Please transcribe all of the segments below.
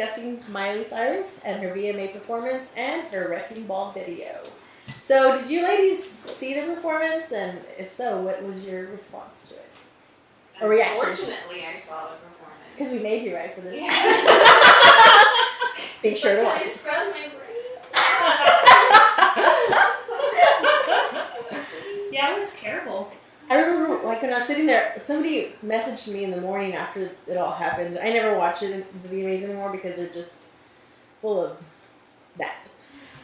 discussing Miley Cyrus and her VMA performance and her Wrecking Ball video. So, did you ladies see the performance? And if so, what was your response to it? Or reaction? Unfortunately, I saw the performance. Because we made you right for this. Yeah. Be sure to watch. I scrubbed my brain. Yeah, it was terrible. I remember, like, when I was sitting there, somebody messaged me in the morning after it all happened. I never watch it, the VMAs anymore, because they're just full of that.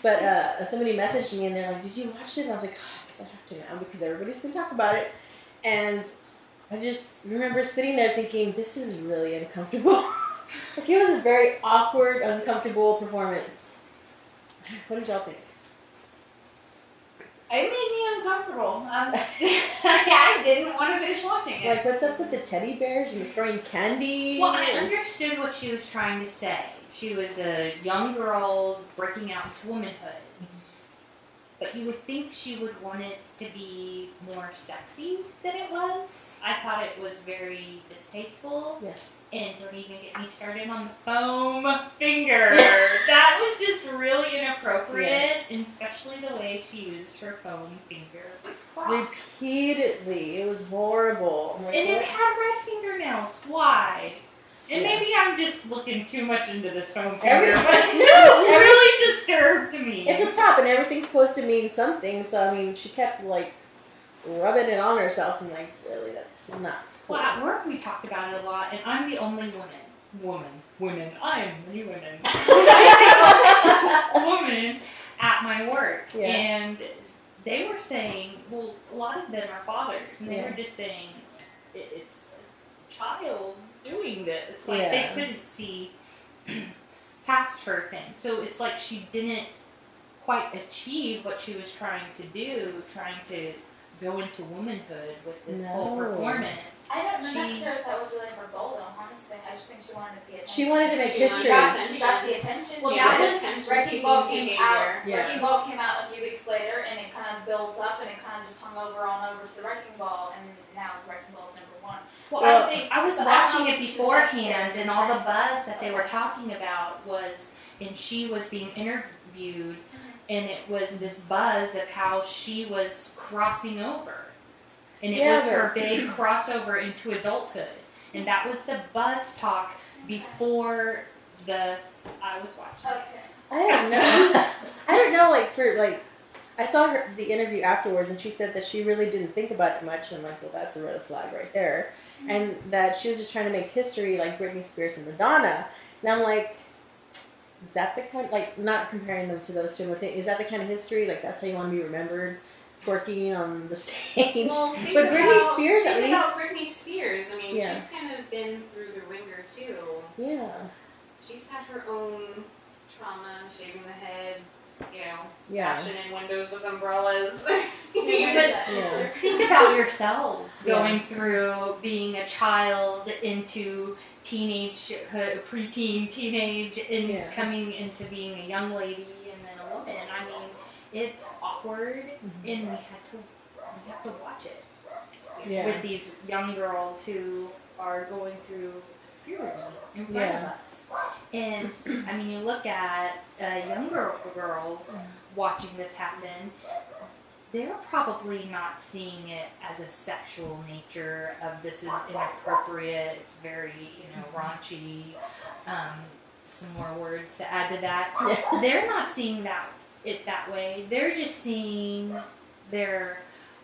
But somebody messaged me, and they're like, did you watch it? And I was like, oh, I guess I have to now, because everybody's going to talk about it. And I just remember sitting there thinking, this is really uncomfortable. Like, it was a very awkward, uncomfortable performance. What did y'all think? It made me uncomfortable. I didn't want to finish watching it. Like, what's up with the teddy bears and the throwing candy? Well, I understood what she was trying to say. She was a young girl breaking out into womanhood. But you would think she would want it to be more sexy than it was. I thought it was very distasteful. Yes. And don't even get me started on the foam finger. That was just really inappropriate, and especially the way she used her foam finger. Repeatedly. It was horrible. And it had red fingernails. Why? And maybe I'm just looking too much into this foam finger, but it was really disturbed me. It's a prop, and everything's supposed to mean something, so, I mean, she kept, like, rubbing it on herself, and, like, really, that's not cool. Well, at work we talked about it a lot, and I'm the only woman. I am the woman. Woman at my work. Yeah. And they were saying, well, a lot of them are fathers, and they were just saying, it's a child doing this. Like, they couldn't see past her thing. So it's like she didn't quite achieve what she was trying to do, trying to go into womanhood with this whole performance. I don't know necessarily if that was really her goal, though, honestly. I just think she wanted the attention. She wanted to make history. She got the attention. Well, That that was was Wrecking Ball came out. Yeah. Wrecking Ball came out a few weeks later, and it kind of built up, and it kind of just hung over to the Wrecking Ball, and now Wrecking Ball's #1. Well, So I was so watching I it don't know if she's beforehand, and all the necessarily buzz that they were talking about was, and she was being interviewed, and it was this buzz of how she was crossing over. And it was her big crossover into adulthood. And that was the buzz talk before I was watching. Okay. I don't know. I don't know, like, I saw the interview afterwards, and she said that she really didn't think about it much, and I'm like, well, that's a red flag right there. Mm-hmm. And that she was just trying to make history like Britney Spears and Madonna. And I'm like, is that the kind, like, not comparing them to those two, but is that the kind of history, like, that's how you want to be remembered? Twerking on the stage. Well, but Britney Spears, at least. About Britney Spears, I mean, Yeah. she's kind of been through the ringer too. Yeah. She's had her own trauma, shaving the head, Yeah. fashion in windows with umbrellas. Yeah. Think about yourselves going through being a child into teenagehood, preteen, teenage, and coming into being a young lady and then a woman. I mean, it's awkward, and we have to watch it with these young girls who are going through puberty in front of us. And I mean, you look at younger girls watching this happen. They're probably not seeing it as a sexual nature of this is inappropriate. It's very raunchy. Some more words to add to that. They're not seeing it that way. They're just seeing their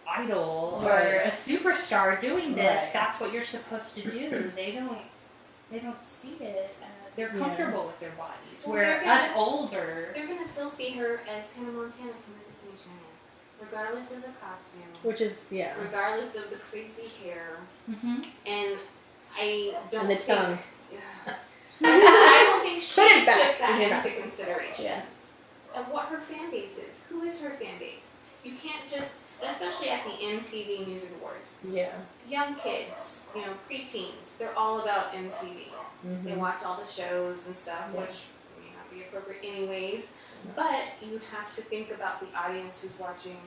idol or a superstar doing this. Right. That's what you're supposed to do. They don't see it. They're comfortable with their bodies. Well, where us older, they're gonna still see her as Hannah Montana from the Disney Channel, regardless of the costume, Which is, regardless of the crazy hair, mm-hmm. and I don't And the think. tongue. I don't think she Put it back took that in your into consideration Yeah. of what her fan base is. Who is her fan base? You can't just, especially at the MTV Music Awards, Yeah. young kids, preteens, they're all about MTV. Mm-hmm. They watch all the shows and stuff, which may not be appropriate anyways, but you have to think about the audience who's watching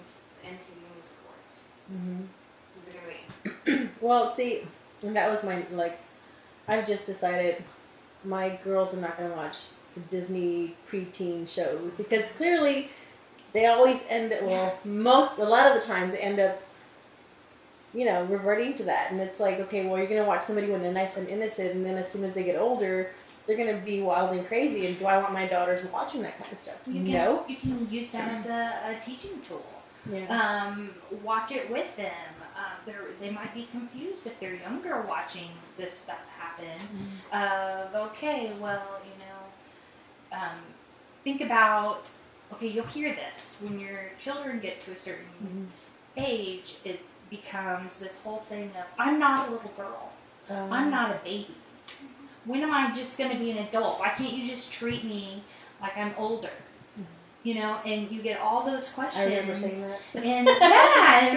the MTV Music Awards. Mm-hmm. Who's it gonna be? Well, see, and that was my, like, I've just decided my girls are not going to watch the Disney preteen shows because clearly they always end a lot of the times they end up, reverting to that. And it's like, okay, well, you're going to watch somebody when they're nice and innocent, and then as soon as they get older, they're going to be wild and crazy. And do I want my daughters watching that kind of stuff? No. You can use that as a teaching tool. Yeah. Watch it with them. They might be confused if they're younger watching this stuff happen. Okay, well, think about, okay, you'll hear this. When your children get to a certain age, it becomes this whole thing of, I'm not a little girl. I'm not a baby. When am I just going to be an adult? Why can't you just treat me like I'm older? And you get all those questions. I remember saying that. And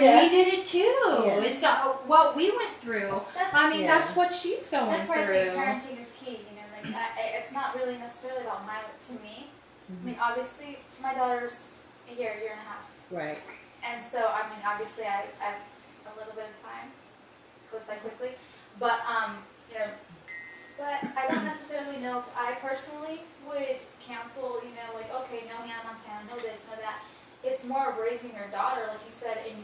we did it too. Yeah. It's what we went through. That's what she's going That's why through. I think parenting is key. It's not really necessarily about to me. I mean, obviously, my daughter's a year and a half. Right. And so, obviously, I have a little bit of time. It goes by quickly. But, but I don't necessarily know if I personally would counsel, okay, no Hannah Montana, no this, no that. It's more of raising your daughter, like you said, and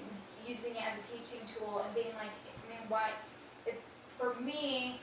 using it as a teaching tool and being like, for me,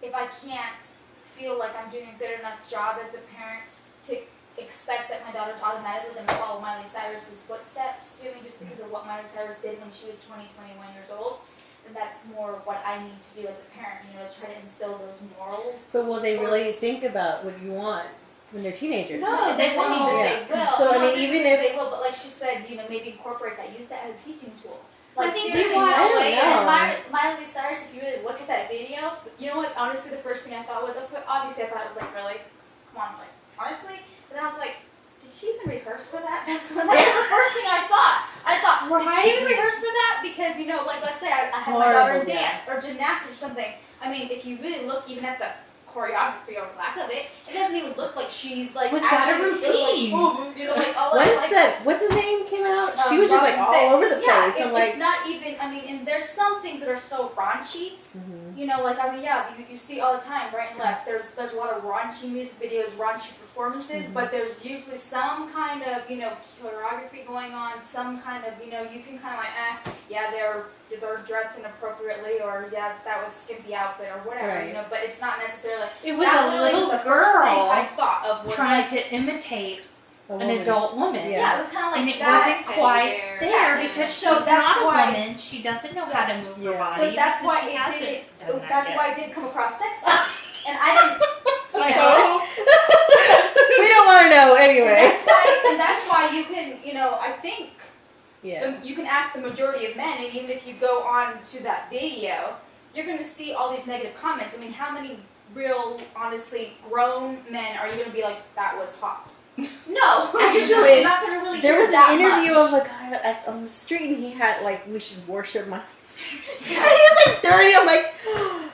if I can't feel like I'm doing a good enough job as a parent to expect that my daughter's automatically going to follow Miley Cyrus's footsteps, just because of what Miley Cyrus did when she was 21 years old, then that's more what I need to do as a parent, to try to instill those morals. But will they really think about what you want when they're teenagers? No, they won't. They will. So, even if they will, but like she said, maybe incorporate that, use that as a teaching tool. Like, I think seriously, I don't know. and Miley Cyrus, if you really look at that video, you know what, honestly, the first thing I thought was, obviously I thought it was like, really? Come on, like, honestly? But then I was like, did she even rehearse for that? That was the first thing I thought. Did she even rehearse for that? Because, like, let's say I had my daughter in dance or gymnastics or something. If you really look even at the choreography or lack of it, it doesn't even look like she's like. Was that a routine? What's his name came out? She was just like all over the place. It's not even. And there's some things that are still raunchy. You see all the time, right and left. There's a lot of raunchy music videos, raunchy performances, but there's usually some kind of choreography going on. Some kind of you can kind of like they're dressed inappropriately, or that was skimpy outfit or whatever, right. But it's not necessarily. It was that a little was the girl first thing I thought of was trying to imitate an adult woman. Yeah, it was kind of like and it that. wasn't quite there because she's not a woman. She doesn't know how to move her body. So that's why it did. done That's yet. why it did come across sexy, and I didn't. We don't want to know anyway. And that's why you can, I think. Yeah. You can ask the majority of men, and even if you go on to that video, you're going to see all these negative comments. How many real, honestly, grown men are you going to be like, that was hot? No, Actually, you're not going to really there hear was that an interview much. of a guy on the street, and he had like, we should worship my. And he was like dirty. I'm like,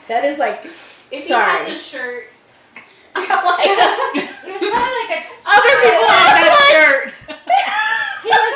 that is like. If he sorry. has a shirt, He was probably like a child. Other people have that shirt. He was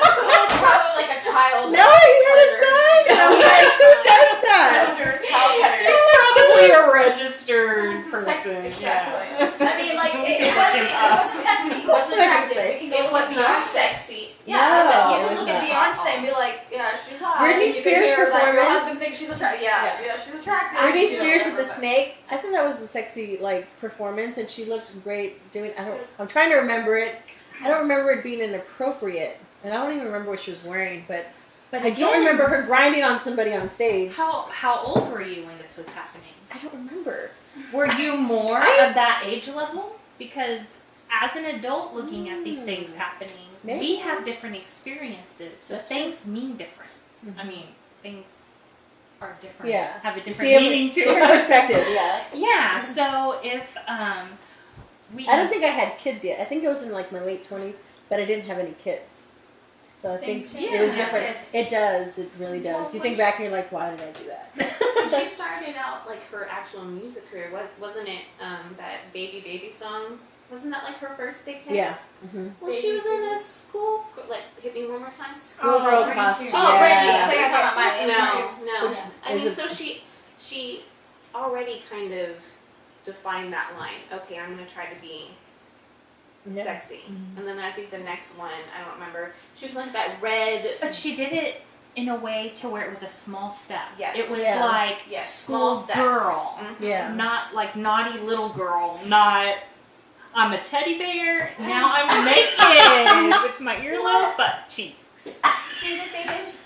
probably like a child. No, he had a sign. And I'm like, who does that? Child predator. He's probably a registered person. Exactly. Yeah. It wasn't sexy. It wasn't attractive. We can go with Beyonce. sexy. Yeah, No, you can it's look at not. Beyonce and be like, yeah, she's hot. Britney And you Spears' can hear like her performance. husband thinks she's attractive. Yeah, she's attractive. Britney She's Spears with the whatever, snake. I think that was a sexy performance, and she looked great doing. I'm trying to remember it. I don't remember it being inappropriate, and I don't even remember what she was wearing. But I don't remember her grinding on somebody on stage. How old were you when this was happening? I don't remember. Were you more of that age level? Because as an adult looking at these things happening, Maybe. we have different experiences. So That's things mean different. Things are different. Yeah. Have a different See, meaning to different us. perspective. Yeah. Yeah. So if we, I don't think I had kids yet. I think it was in like my late 20s, but I didn't have any kids. So I think Things it change was when you have different. kids. It does. It really does. Well, You think back and you're like, why did I do that? When she started out like her actual music career, wasn't it that Baby song? Wasn't that like her first big hit? Yeah. Mm-hmm. Well, she was in a school, like, hit me one more time. Schoolgirl Britney costume. Spears. Oh, Yeah. Britney. So you're talking about Miley. No. Which I mean, is so she already kind of define that line. Okay, I'm gonna try to be sexy. And then I think the next one, I don't remember, she was like that red. But she did it in a way to where it was a small step. Yes. It was Yeah. like Small school steps. girl. Yeah. Not like naughty little girl. Not I'm a teddy bear. Now I'm naked with my earlobe butt cheeks. See, the thing is,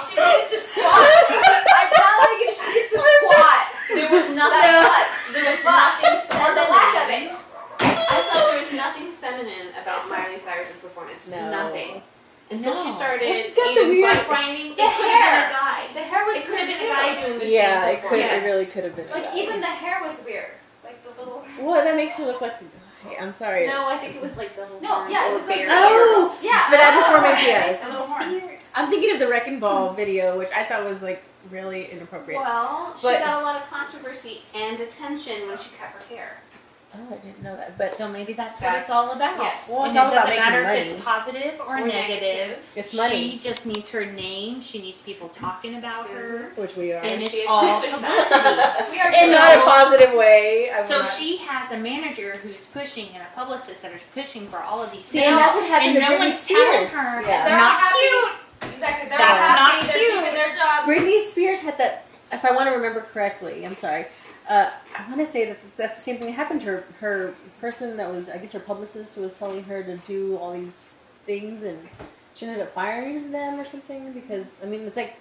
she needed to squat. I'm telling you, she needs to squat. There was nothing. There was nothing Or the lack of feminine. it. I thought there was nothing feminine about Miley Cyrus's performance. No. Nothing. Until she No. started Well, she's got the even weird- butt grinding. It The could hair. have been a guy. The hair was It could have good been too. a guy doing the Yeah, same it could. performance. It really could have been. a Like guy. even the hair was weird. Like the little. Well, that makes her look like a guy. I'm sorry. No, I think it was like the little No, horns yeah, it or was like bear Oh, ears. Yeah. for that oh, performance, right. yes. The little horns. I'm thinking of the Wrecking Ball video, which I thought was like really inappropriate. Well, she But- got a lot of controversy and attention when she cut her hair. Oh, I didn't know that. But So maybe that's what That's- it's all about. yes. Well, And it's it all about doesn't making matter money. if it's positive or negative. It's money. She just needs her name. She needs people talking about her. which we are. And she it's all accomplished publicity. We are In so- not a positive way. I So will not- she has a manager who's pushing and a publicist that is pushing for all of these See, things. and that's what happened and to no Britney one's telling Spears. her, Yeah. They're not all happy. cute. Exactly. They're That's all not happy. They're cute. keeping their job. Britney Spears had that. If I want to remember correctly, I'm sorry. I want to say that that's the same thing that happened to her. Her person that was, I guess, her publicist was telling her to do all these things, and she ended up firing them or something. Because I mean, it's like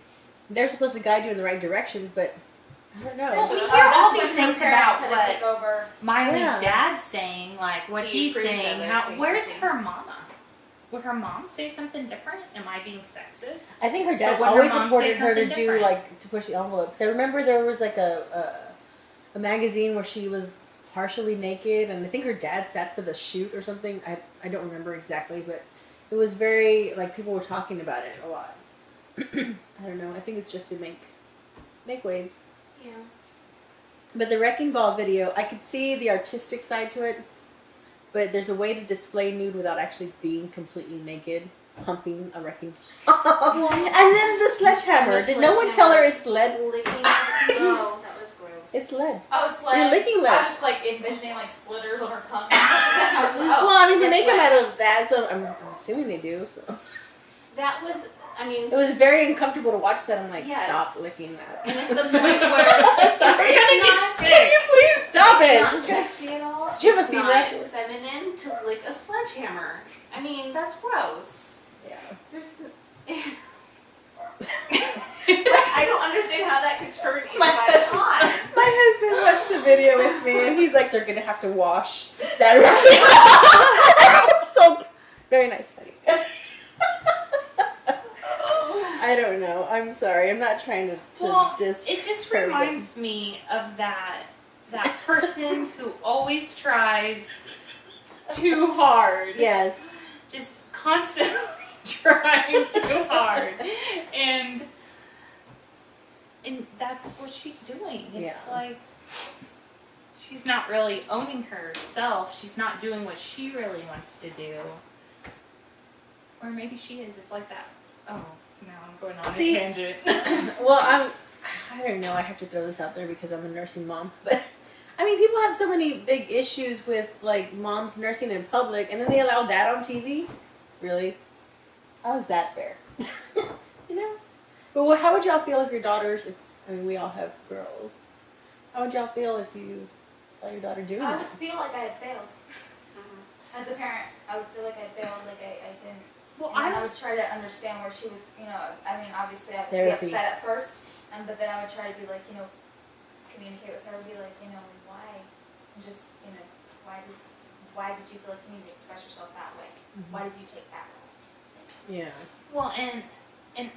they're supposed to guide you in the right direction, but I don't know. Well, we Oh, hear all that's these when her things parents about had to what take over. Miley's Yeah. dad's saying, like what He he's approves of saying. it, How? Where's basically. her mama? Would her mom say something different? Am I being sexist? I think her dad's But would her always mom supported say her to something do different? like to push the envelope. Because I remember there was like a magazine where she was partially naked, and I think her dad sat for the shoot or something. I don't remember exactly, but it was very like people were talking about it a lot. I don't know. I think it's just to make waves. Yeah. But the Wrecking Ball video, I could see the artistic side to it, but there's a way to display nude without actually being completely naked, pumping a wrecking ball. And then the sledgehammer. The Did no one tell her it's lead? Licking. No, that was gross. It's lead. Oh, it's like You're licking I lead. was just like envisioning like splitters on her tongue. I was like, oh, Well, I mean, they that's make them lead. out of that, so I'm assuming they do. So That was, I mean, it was very uncomfortable to watch that. I'm like, Yes. stop licking that. and it's the point where Sorry. it's not Can you please stop it's it? not sexy at all. Do you have a It's fever not afterwards? feminine to lick a sledgehammer. I mean, that's gross. Yeah. There's. I don't understand how that could turn anybody on. My husband watched the video with me, and he's like, "They're gonna have to wash that wrecking." So very nice, honey. I don't know. I'm sorry. I'm not trying to Well, just. it just hurt it. reminds me of that person who always tries too hard. Yes. Just constantly trying too hard. And that's what she's doing. It's Yeah. like she's not really owning herself. She's not doing what she really wants to do. Or maybe she is. It's like that. Oh, now I'm going on See- a tangent. Well, I don't know. I have to throw this out there because I'm a nursing mom, but. I mean, people have so many big issues with, like, moms nursing in public, and then they allow that on TV? Really? How is that fair? You know? But how would y'all feel if your daughters, we all have girls, how would y'all feel if you saw your daughter doing I that? would feel like I had failed. As a parent, I would feel like I failed, like I didn't. Well, And I would try to understand where she was, I mean, obviously I would Therapy. be upset at first, but then I would try to be like, communicate with her and be like, why? And just, why did you feel like you need to express yourself that way? Why did you take that role? Yeah. well, and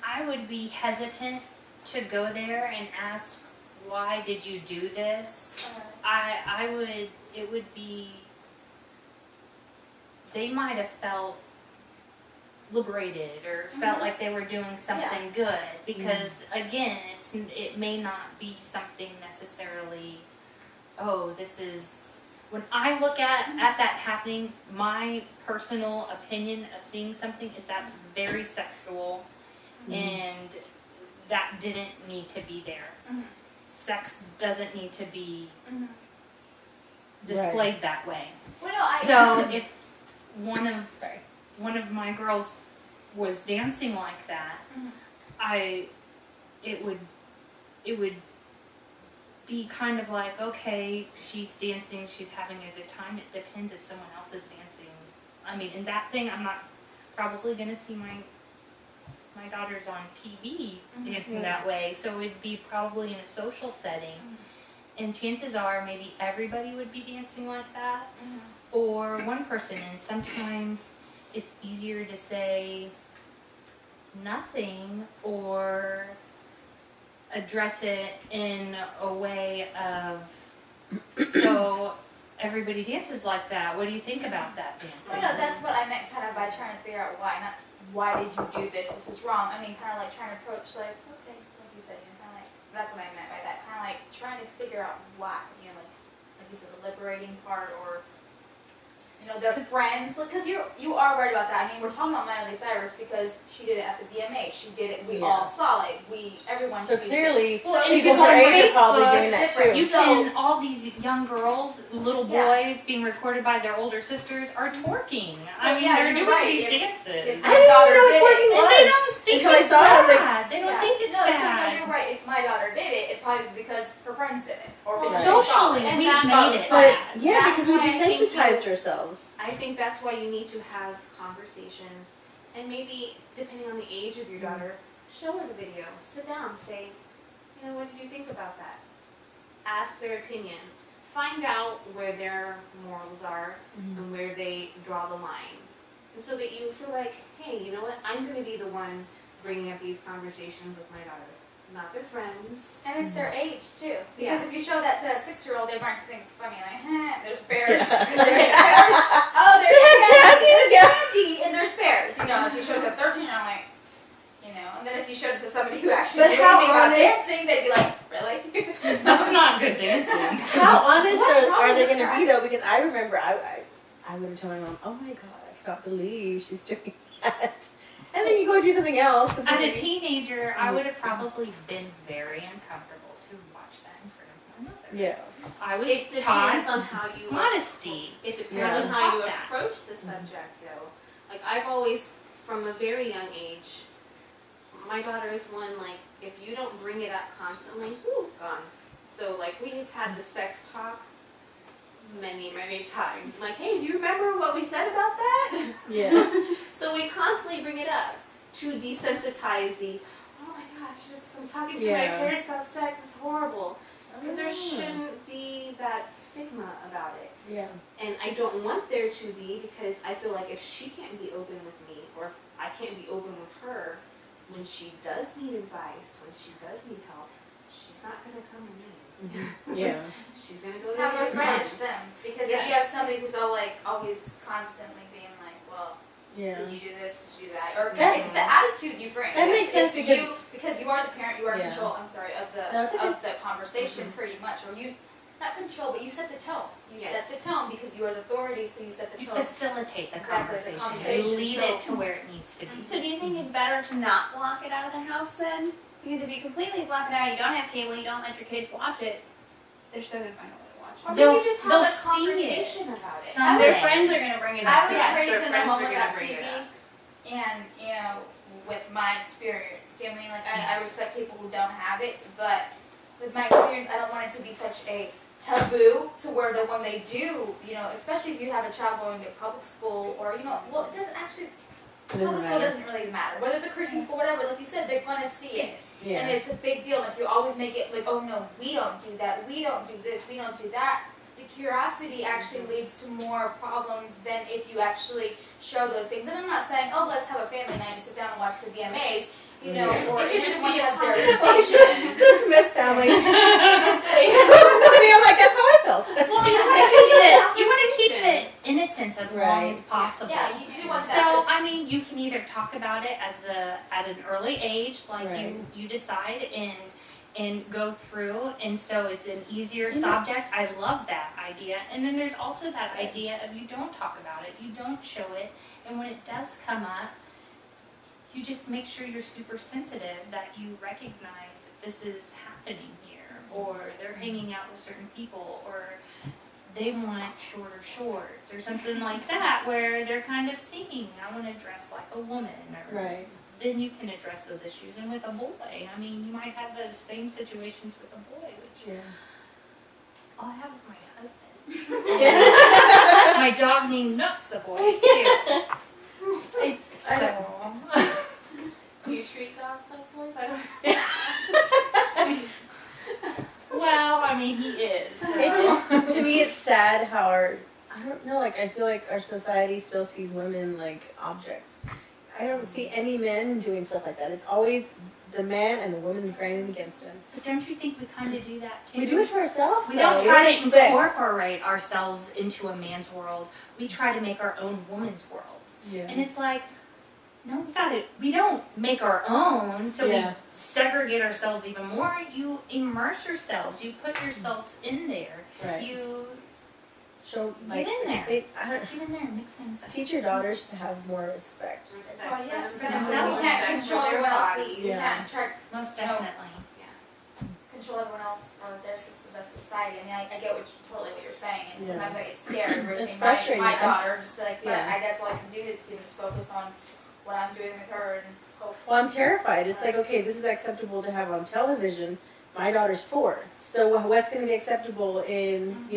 I would be hesitant to go there and ask, why did you do this? It would be, they might have felt liberated or felt like they were doing something good because again, it may not be something necessarily, oh, this is, when I look at that happening, my personal opinion of seeing something is that's very sexual and that didn't need to be there. sex doesn't need to be Mhm. displayed that way. Well, no, I. So if one Sorry. of my girls was dancing like that, Mhm. it would be kind of like, okay, she's dancing, she's having a good time. It depends if someone else is dancing. I mean, in that thing, I'm not probably gonna see my daughters on TV dancing that way. So it'd be probably in a social setting, and chances are maybe everybody would be dancing like that, or one person. And sometimes it's easier to say nothing or address it in a way of, so everybody dances like that. What do you think about that dancing? Well, no, that's what I meant kind of by trying to figure out why. Not why did you do this? This is wrong. I mean, kind of like trying to approach like, okay, like you said, kind of like, that's what I meant by that. Kind of like trying to figure out why, like you said, the liberating part, or the friends, because you are right about that. I mean, we're talking about Miley Cyrus because she did it at the VMA. She did it. We all saw it. Everyone So sees clearly, it. So if people you her go on age are probably Facebook, doing that different. too. You So- can, all these young girls, little boys being recorded by their older sisters are twerking. So, I mean, yeah, they're you're doing right. these If dances. my I didn't even daughter know what did twerking it, And was. they don't think Until I it's saw it, I was like, bad. They don't yeah. think it's no, bad. So you're right. If my daughter did it, it'd probably be because her friends did it, or Well, because she saw socially, it. and we've that's made it But bad. yeah, That's because we why I think desensitized ourselves. I think that's why you need to have conversations, and maybe depending on the age of your daughter, show her the video. Sit down, say, what did you think about that? Ask their opinion. Find out where their morals are and where they draw the line, and so that you feel like, hey, you know what? I'm going to be the one bringing up these conversations with my daughter, not their friends. And it's their age too. Because Yeah. if you show that to a 6-year-old, they're going to think it's funny. Like, there's bears. There's bears. Oh, there's candy. And there's bears. If you show it to a 13-year-old, like, and then if you showed it to somebody who actually But knew how anything about honest- dancing, they'd be like, really? That's not good dancing. How honest What's wrong are they with going to her? be though? Because I remember I would have told my mom, "Oh my God, I cannot believe she's doing that," and then you go do something else. As a teenager, I would have probably been very uncomfortable to watch that in front of my mother. Yeah. I was It taught depends on how you modesty. It depends Yeah. on how you Taught that. approach the subject, though. Like, I've always, from a very young age, my daughter is one, like, if you don't bring it up constantly, it's gone. So, like, we have had the sex talk many, many times. I'm like, hey, do you remember what we said about that? Yeah. So we constantly bring it up to desensitize the, oh my gosh, I'm talking to my Yeah. parents about sex, it's horrible. Because there shouldn't be that stigma about it. Yeah. And I don't want there to be, because I feel like if she can't be open with me, or if I can't be open with her, when she does need advice, when she does need help, she's not going to come to me. Yeah. She's going to go to How her we manage friends. them. Because if Yes. you have somebody who's always constantly being like, well, Yeah. did you do this, did you do that? Or That- it's the attitude you bring. that makes sense It's because- because you are the parent, you are in Yeah. control, of the No, it's okay. of the conversation pretty much. Or you not control, but you set the tone. You Yes. set the tone because you are the authority, so you set the You tone. facilitate the Exactly, the conversation. conversation, You lead so- it to where it needs to be. So do you think it's better to not block it out of the house then? Because if you completely block it out, you don't have cable, you don't let your kids watch it, they're still gonna find a way to watch Or it. They'll- maybe just have they'll a see it. conversation about it. Some- Their Someday. friends are gonna bring it I up. was Yes, raised their in a friends home are gonna without bring TV, it up. and with my experience, I mean, like I respect people who don't have it, but with my experience, I don't want it to be such a taboo to where that when they do, especially if you have a child going to public school or well, it doesn't actually. Public school doesn't really matter. Whether it's a Christian school, whatever, like you said, they're gonna see it. Yeah. And it's a big deal. If you always make it like, oh no, we don't do that, we don't do this, we don't do that, the curiosity actually leads to more problems than if you actually show those things. And I'm not saying, oh, let's have a family night and sit down and watch the VMAs, or It could just everyone be a has their conversation. The Smith family. That's how I felt. Well, you want to keep it innocence as long as possible. Yeah, you do want So, that. I mean, you can either talk about it at an early age, like Right. you decide, and go through, and so it's an easier subject. I love that idea. And then there's also that idea of you don't talk about it, you don't show it, and when it does come up, you just make sure you're super sensitive, that you recognize that this is happening here, or they're hanging out with certain people, or they want shorter shorts or something like that, where they're kind of saying, I want to dress like a woman, or Right. then you can address those issues. And with a boy, I mean, you might have those same situations with a boy, which Yeah. All I have is my husband. my dog named Nook's a boy too. So, Do you treat dogs like boys? I don't well, I mean, he is. So. It just, to me, it's sad how I don't know, like, I feel like our society still sees women like objects. I don't see any men doing stuff like that. It's always the man and the woman grinding against him. But don't you think we kind of do that too? We do it to ourselves. We don't though. try to expect- incorporate ourselves into a man's world. We try to make our own woman's world. Yeah. And it's like, no, we don't make our own, so Yeah. we segregate ourselves even more. You immerse yourselves, you put yourselves in there. Right. You Show, get like, in there. I don't, Get in there and mix things up. teach your daughters to have more respect. respect Well, yeah, for for themselves. themselves. You can't respect control for their everyone else. bodies. You Yeah. can't try Most definitely. control everyone else or the society. I mean, I get totally what you're saying, and Yeah. sometimes I get scared raising It's frustrating. my I'm- daughter, just be like, but Yeah. I guess all I can do is just focus on what I'm doing with her and hope. Well, I'm terrified. It's like, okay, this is acceptable to have on television. My daughter's 4. So what's going to be acceptable in,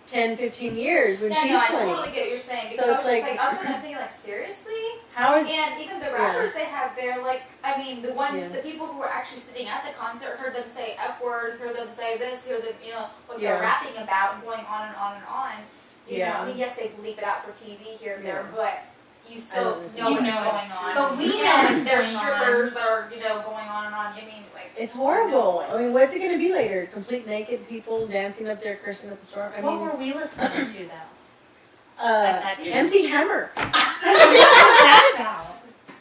10, 15 years when Yeah, she's no, I 20? totally get what you're saying. Because So I it's was just like- I was kind of thinking, like, seriously? How are, And even the rappers they have there, like, I mean, the ones, Yeah. the people who were actually sitting at the concert heard them say F word, heard them say this, heard them, what Yeah. they're rapping about, and going on and on and on. You know, Yeah. I mean, yes, they bleep it out for TV here and there, Yeah. but you still I know don't what's listen. You going know it. on. But we know and what's there's going strippers that are, going on and on. I mean, like, it's horrible. I mean, what's it going to be later? Complete naked people dancing up there, cursing up the storm? I What mean, were we listening to though? at that time? MC Hammer. What was that about?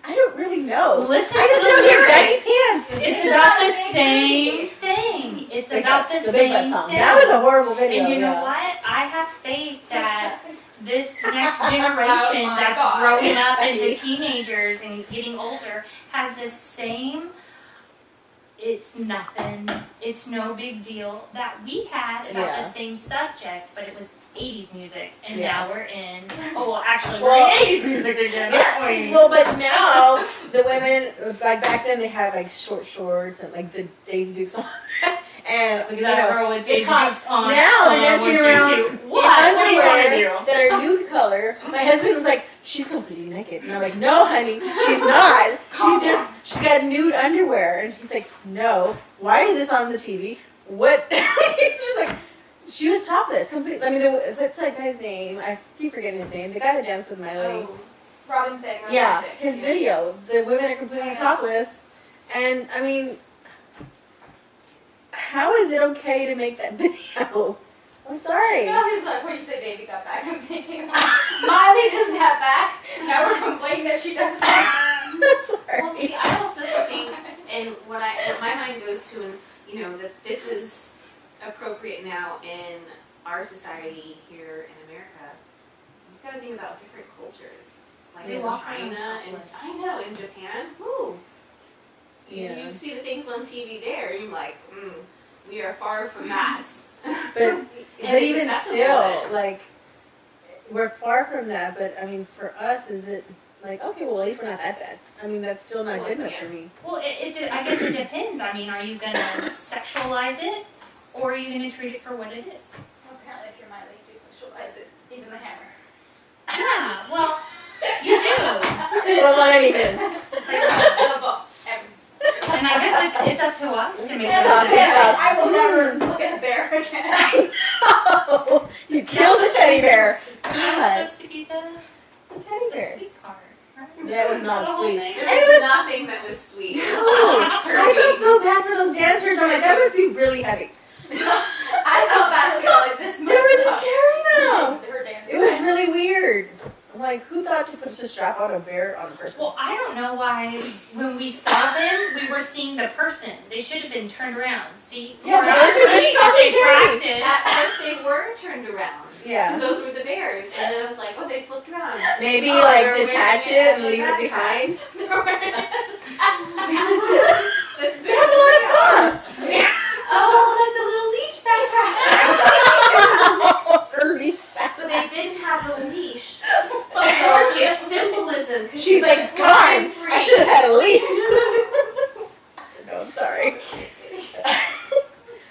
I don't really know. Listen I just to the know he had lyrics. baggy pants. It's It's about about the the same thing. It's Big about the Butts, Big Butt same song. thing. That was a horrible video. And you know yeah. what? I have faith that this next generation Oh my that's God. growing up into teenagers and getting older has the same, it's nothing, it's no big deal, that we had about Yeah. the same subject, but it was 80s music. And Yeah. now we're in, oh, well, actually, Well- we're in 80s music again, aren't we? Well, but now the women, like back then, they had like short shorts and like the Daisy Dukes on, and Look at that girl with Daisy tops. Dukes on. Now they're on dancing one, around two, two. in What? What do you want to underwear do? that are nude color. My husband was like, "She's completely naked," and I'm like, "No, honey, she's not. She's got nude underwear." And he's like, "No, why is this on the TV? What?" It's just like. She was topless, completely. I mean, what's that guy's name? I keep forgetting his name. The guy that danced with Miley. Oh, Robin Thicke. Yeah, his video. The women are completely topless. And, I mean, how is it okay to make that video? I'm sorry. No, he's like, when you say baby got back, I'm thinking, like, Miley doesn't have back. Now we're complaining that she doesn't. I'm sorry. Well, see, I also think, and what my mind goes to, and that this is appropriate now in our society here in America. You've got to think about different cultures, like They in walk around China and topless. I know in Japan. Woo. Yeah. You see the things on TV there, and you're like, we are far from that. But it's even acceptable still, then. like, we're far from that. But, I mean, for us, is it like, okay, well, at least we're not that bad. I mean, that's still not good enough for me. Well, I guess it depends. I mean, are you going to sexualize it, or are you going to treat it for what it is? Well, apparently, if you're Miley, you do sexualize it. Even the hammer. Yeah, well, you do. Well, not anything. The book. And I guess it's up to us to make Yeah, Stop it. it. I will never look at a bear again. Oh, you killed the teddy bear. That's God, supposed to be the teddy bear. sweet part, right? That was not The whole sweet. thing. There And it was was- nothing that was sweet. It was No, disturbing. I felt so bad for those dancers. I'm like, that must be really heavy. I felt bad as well. Like, this They were just must carrying them. They were dancing. It was really weird. I'm like, who thought to put a strap on a bear on a person? Well, I don't know why when we saw them, we were seeing the person. They should have been turned around. See? Yeah, but Or those are as just they carrying. practice. At first they were turned around. Yeah. Because those were the bears. And then I was like, oh, they flipped around. Maybe Oh, like they're detach wearing it it and as a leave it backpack. behind. They were wearing it as a That's That's a lot of stuff. Oh sorry.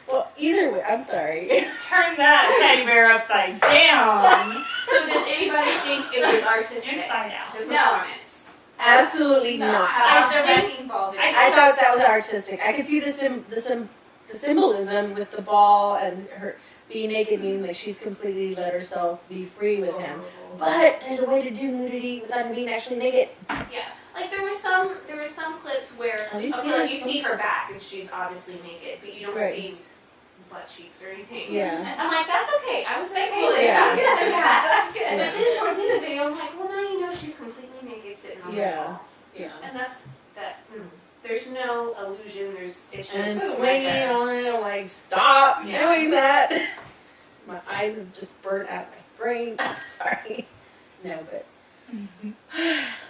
Well, either way, I'm sorry. Turn that teddy bear upside down. So does anybody think it was artistic? Inside out. The No. performance. Absolutely No. not. How about the think- wrecking ball video? I thought that was artistic. I could see the symbolism with the ball and her being naked, meaning like she's completely let herself be free with him. But there's a way to do nudity without him being actually naked. Yeah, like there were some clips where At least okay, there like are you some- see her back and she's obviously naked, but you don't Right. see butt cheeks or anything. Yeah. I'm like, that's okay. I was okay with Thankfully, it. Yeah. I'm good with that. I'm But good. then towards the end of the video, I'm like, well, now you know she's completely naked sitting on this Yeah. ball, Yeah. and that's that. There's no illusion. It's just And boom, right swinging there. on it, I'm like, stop Yeah. doing that. My eyes have just burnt out my brain. Sorry. No, but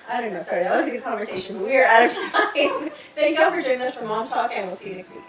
I don't know. Sorry, that was a good conversation. But we are out of time. Thank y'all for joining us for Mom Talk, and we'll see you next week.